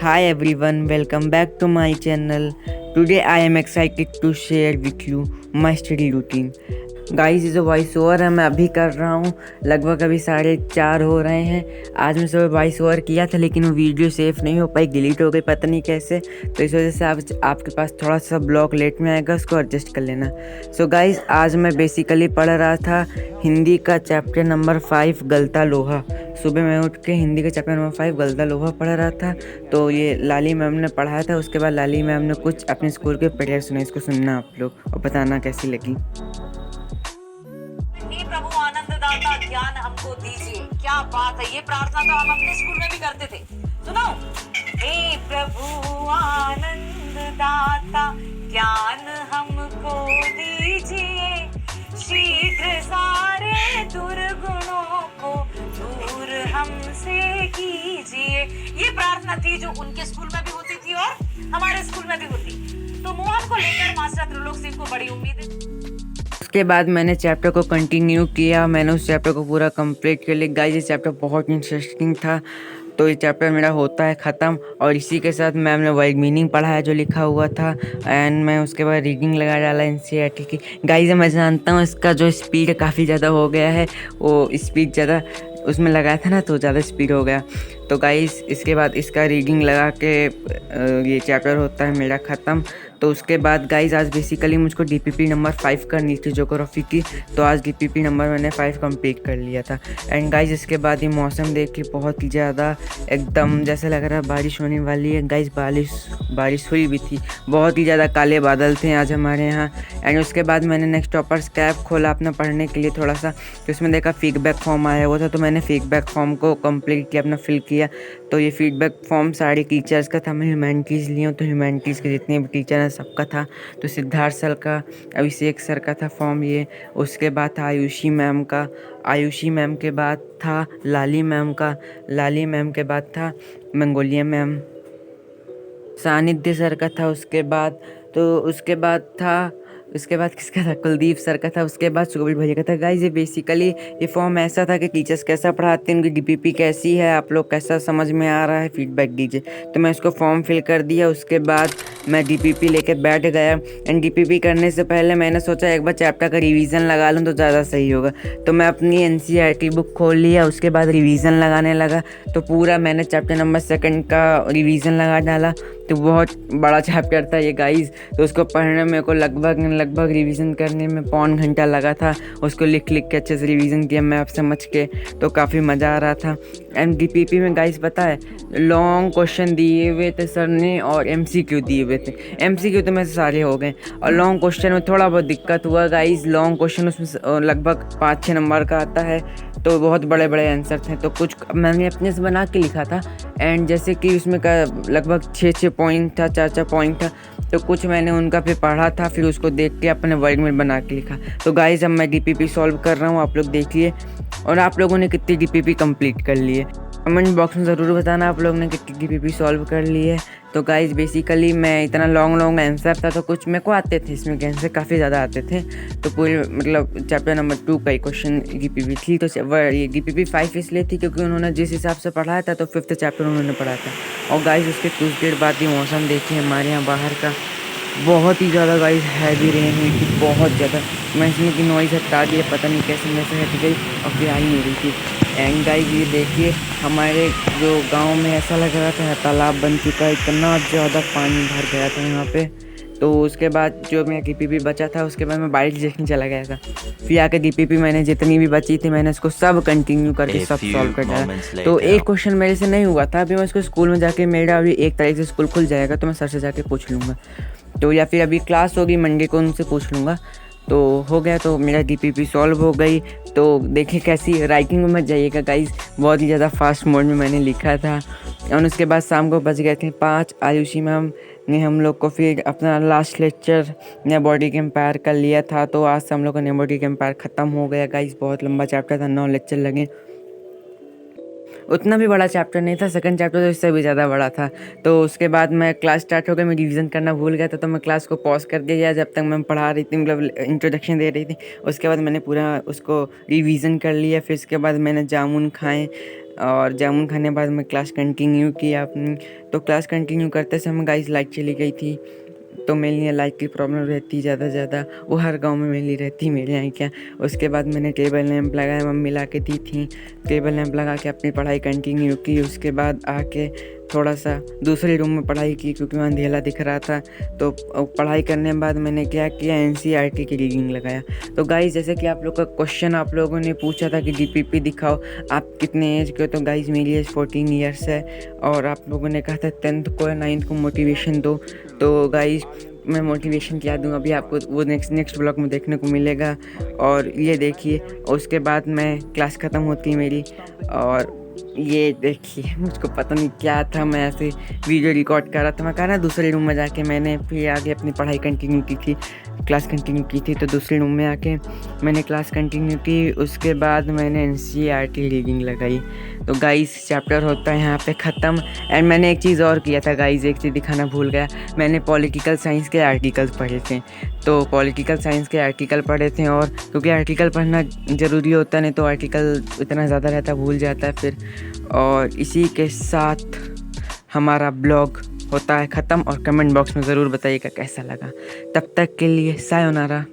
Hi everyone, welcome back to my channel. Today I am excited to share with you my study routine. Guys ये जो voice over है मैं अभी कर रहा हूँ, लगभग अभी 4:30 हो रहे हैं। आज मैं सुबह वॉइस ओवर किया था लेकिन वो वीडियो सेफ नहीं हो पाई, डिलीट हो गई पता नहीं कैसे। तो इस वजह से आपके पास थोड़ा सा ब्लॉग लेट में आएगा, उसको एडजस्ट कर लेना। सो गाइस आज मैं बेसिकली पढ़ रहा था हिंदी का चैप्टर नंबर 5 गलता लोहा। सुबह मैं उठ के हिंदी का चैप्टर नंबर 5 गलता लोहा पढ़ रहा था। तो ये लाली मैम ने पढ़ाया था, उसके बाद लाली मैम ने कुछ अपने स्कूल के प्रेयर सुने, इसको सुनना आप लोग और बताना कैसी लगी। हे प्रभु आनंददाता ज्ञान हमको दीजिए। क्या बात है, ये प्रार्थना तो हम अपने स्कूल में भी करते थे। सुनाओ, हे प्रभु आनंददाता ज्ञान हमको दीजिए, शीघ्र सारे दुर्गुणों को दूर हमसे कीजिए। ये प्रार्थना थी जो उनके स्कूल में भी होती थी और हमारे स्कूल में भी होती। तो मोहन को लेकर मास्टर त्रिलोक सिंह को बड़ी उम्मीद है। उसके बाद मैंने चैप्टर को कंटिन्यू किया, मैंने उस चैप्टर को पूरा कंप्लीट कर लिया। गाइस ये चैप्टर बहुत इंटरेस्टिंग था। तो ये चैप्टर मेरा होता है ख़त्म और इसी के साथ मैम ने वर्ड मीनिंग पढ़ा है जो लिखा हुआ था, एंड मैं उसके बाद रीडिंग लगा डाला एनसीईआरटी की। गाइस मैं जानता हूँ इसका जो स्पीड काफ़ी ज़्यादा हो गया है, वो स्पीड ज़्यादा उसमें लगाया था ना तो ज़्यादा स्पीड हो गया। तो गाइस इसके बाद इसका रीडिंग लगा के ये चैप्टर होता है मेरा ख़त्म। तो उसके बाद गाइस आज बेसिकली मुझको डीपीपी नंबर 5 करनी थी ज्योग्राफी की, तो आज डीपीपी नंबर मैंने 5 कंप्लीट कर लिया था। एंड गाइस इसके बाद ये मौसम देख के बहुत ही ज़्यादा एकदम जैसे लग रहा है बारिश होने वाली है। गाइस बारिश हुई भी थी, बहुत ही ज़्यादा काले बादल थे आज हमारे यहाँ। एंड उसके बाद मैंने नेक्स्ट टॉपर्स कैप खोला अपना पढ़ने के लिए थोड़ा सा, तो उसमें देखा फीडबैक फॉर्म आया हुआ था, तो मैंने फीडबैक फॉर्म को कंप्लीट किया, अपना फिल किया। तो ये फीडबैक फॉर्म सारे टीचर्स का था, मैं ह्यूमैनिटीज़ लिए हूँ तो ह्यूमैनिटीज़ के जितने भी टीचर हैं सबका था। तो सिद्धार्थ सर का, अभिषेक सर का था फॉर्म ये। उसके बाद था आयुषी मैम का, आयुषी मैम के बाद था लाली मैम का, लाली मैम के बाद था मंगोलिया मैम, सानिध्य सर का था। उसके बाद उसके बाद किसका था, कुलदीप सर का था। उसके बाद सुबीर भैया का था। गाइस ये बेसिकली ये फॉर्म ऐसा था कि टीचर्स कैसा पढ़ाते हैं, उनकी डीपीपी कैसी है, आप लोग कैसा समझ में आ रहा है, फीडबैक दीजिए। तो मैं इसको फॉर्म फिल कर दिया। उसके बाद मैं डीपीपी लेके बैठ गया। एंड डीपीपी करने से पहले मैंने सोचा एक बार चैप्टर का रिवीजन लगा लूँ तो ज़्यादा सही होगा। तो मैं अपनी एनसीईआरटी बुक खोल लिया, उसके बाद रिवीजन लगाने लगा। तो पूरा मैंने चैप्टर नंबर 2 का रिवीजन लगा डाला। तो बहुत बड़ा चैप्टर था ये गाइस, तो उसको पढ़ने में को लगभग रिवीजन करने में पौन घंटा लगा था। उसको लिख के अच्छे से रिवीजन किया मैं आप समझ के, तो काफ़ी मज़ा आ रहा था। एंड डीपीपी में गाइस पता है लॉन्ग क्वेश्चन दिए हुए थे सर ने और एमसीक्यू दिए हुए थे। एमसीक्यू तो में से सारे हो गए और लॉन्ग क्वेश्चन में थोड़ा बहुत दिक्कत हुआ गाइस। लॉन्ग क्वेश्चन उसमें लगभग 5-6 नंबर का आता है, तो बहुत बड़े बड़े आंसर थे। तो कुछ मैंने अपने से बना के लिखा था। एंड जैसे कि उसमें का लगभग 6-6 पॉइंट था, 4-4 पॉइंट था, तो कुछ मैंने उनका फिर पढ़ा था, फिर उसको देख के अपने वर्ड में बना के लिखा। तो गाइस अब मैं डीपीपी सॉल्व कर रहा हूँ, आप लोग देखिए। और आप लोगों ने कितनी डीपीपी कंप्लीट कर ली है कमेंट बॉक्स में ज़रूर बताना आप लोग ने कितनी डीपीपी सॉल्व कर ली है। तो गाइस बेसिकली मैं इतना लॉन्ग आंसर था तो कुछ मेरे को आते थे, इसमें आंसर काफ़ी ज़्यादा आते थे। तो पूरे मतलब चैप्टर नंबर 2 का ही क्वेश्चन डीपीपी थी। तो ये डीपीपी 5 इसलिए थी क्योंकि उन्होंने जिस हिसाब से पढ़ाया था तो 5th चैप्टर उन्होंने पढ़ा था। और गाइस उसके कुछ देर बाद ही मौसम देखिए हमारे यहाँ बाहर का, बहुत ही ज़्यादा गाइस हैवी रेन हुई थी, बहुत ज़्यादा। मैं इसमें की नॉइज़ हटा दिया, पता नहीं कैसे मेरे से हट गई और फिर आई नहीं रही थी। एंड गाइस ये देखिए हमारे जो गांव में ऐसा लग रहा था तालाब बन चुका है, इतना ज़्यादा पानी भर गया था यहाँ पे। तो उसके बाद जो मेरा डीपीपी बचा था उसके बाद मैं बारिश देखने चला गया था। फिर आके डीपीपी मैंने जितनी भी बची थी मैंने उसको सब कंटिन्यू करके सब सॉल्व कर डाला। तो एक क्वेश्चन मेरे से नहीं हुआ था, अभी मैं उसको स्कूल में जाके, मेरा अभी 1 तारीख से स्कूल खुल जाएगा तो मैं सर से जाके पूछ लूँगा। तो या फिर अभी क्लास होगी मंडे को, उनसे पूछ लूँगा। तो हो गया, तो मेरा डीपीपी सॉल्व हो गई। तो देखिए कैसी राइटिंग में मत जाइएगा गाइस, बहुत ही ज़्यादा फास्ट मोड में मैंने लिखा था। और उसके बाद शाम को बज गए थे 5। आयुषी मैम ने हम लोग को फिर अपना लास्ट लेक्चर नया बॉडी कंपेयर कर लिया था। तो आज से हम लोग का नया बॉडी कंपेयर ख़त्म हो गया गाइस। बहुत लंबा चैप्टर था, 9 लेक्चर लगे। उतना भी बड़ा चैप्टर नहीं था, सेकंड चैप्टर तो इससे भी ज़्यादा बड़ा था। तो उसके बाद मैं क्लास स्टार्ट हो गई, मैं रिवीजन करना भूल गया था, तो मैं क्लास को पॉज कर दिया जब तक मैम पढ़ा रही थी, मतलब इंट्रोडक्शन दे रही थी। उसके बाद मैंने पूरा उसको रिवीजन कर लिया। फिर उसके बाद मैंने जामुन खाए, और जामुन खाने के बाद मैं क्लास कंटिन्यू किया अपनी। तो क्लास कंटिन्यू करते समय गाइस लाइट चली गई थी, तो मेरे लिए लाइट की प्रॉब्लम रहती ज़्यादा, वो हर गांव में मेरे लिए रहती, मेरे यहाँ क्या। उसके बाद मैंने टेबल लैंप लगाया, मम्मी ला के दी थी। टेबल लैंप लगा के अपनी पढ़ाई कंटिन्यू की। उसके बाद आके थोड़ा सा दूसरे रूम में पढ़ाई की, क्योंकि वहाँ अंधेला दिख रहा था। तो पढ़ाई करने के बाद मैंने क्या किया, NCERT की रीडिंग लगाया। तो गाइस जैसे कि आप लोग का क्वेश्चन आप लोगों ने पूछा था कि DPP दिखाओ, आप कितने एज के हो। तो गाइस मेरी एज 14 ईयर्स है, और आप लोगों ने कहा था 10th को या 9th को मोटिवेशन दो। तो गाइस मैं मोटिवेशन क्या दूँ, अभी आपको वो नेक्स्ट ब्लॉग में देखने को मिलेगा। और ये देखिए, उसके बाद मैं क्लास ख़त्म होती है मेरी, और ये देखिए मुझको पता नहीं क्या था, मैं ऐसे वीडियो रिकॉर्ड कर रहा था। मैं कहा ना दूसरे रूम में जाके मैंने फिर आगे अपनी पढ़ाई कंटिन्यू की थी, क्लास कंटिन्यू की थी। तो दूसरे रूम में आके मैंने क्लास कंटिन्यू की। उसके बाद मैंने NCERT रीडिंग लगाई। तो गाइस चैप्टर होता है यहाँ पे ख़त्म। एंड मैंने एक चीज़ और किया था गाइस, एक चीज़ दिखाना भूल गया, मैंने पॉलिटिकल साइंस के आर्टिकल्स पढ़े थे। तो पॉलिटिकल साइंस के आर्टिकल पढ़े थे, और क्योंकि आर्टिकल पढ़ना ज़रूरी होता, नहीं तो आर्टिकल इतना ज़्यादा रहता भूल जाता है फिर। और इसी के साथ हमारा ब्लॉग होता है ख़त्म, और कमेंट बॉक्स में ज़रूर बताइएगा कैसा लगा। तब तक के लिए सायोनारा।